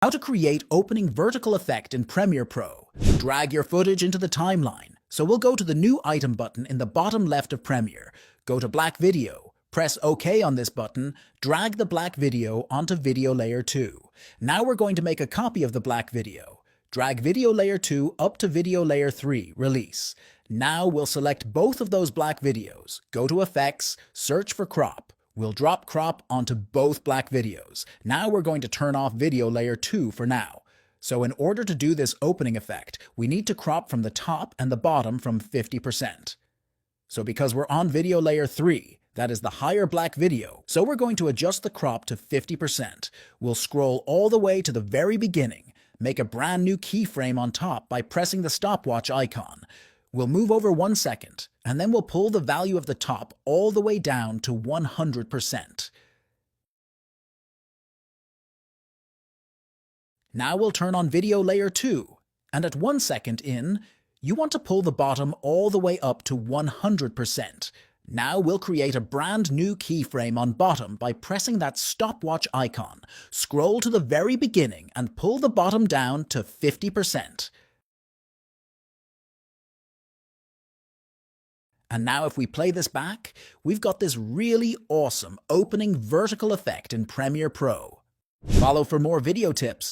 How to create opening vertical effect in Premiere Pro. Drag your footage into the timeline. So we'll go to the New Item button in the bottom left of Premiere. Go to Black Video. Press OK on this button. Drag the black video onto Video Layer 2. Now we're going to make a copy of the black video. Drag Video Layer 2 up to Video Layer 3, Release. Now we'll select both of those black videos. Go to Effects, search for Crop. We'll drop crop onto both black videos. Now we're going to turn off Video Layer 2 for now. So in order to do this opening effect, we need to crop from the top and the bottom from 50%. So because we're on Video Layer 3, that is the higher black video, so we're going to adjust the crop to 50%. We'll scroll all the way to the very beginning, make a brand new keyframe on top by pressing the stopwatch icon. We'll move over 1 second, and then we'll pull the value of the top all the way down to 100%. Now we'll turn on Video Layer 2, and at 1 second in, you want to pull the bottom all the way up to 100%. Now we'll create a brand new keyframe on bottom by pressing that stopwatch icon. Scroll to the very beginning and pull the bottom down to 50%. And now if we play this back, we've got this really awesome opening vertical effect in Premiere Pro. Follow for more video tips.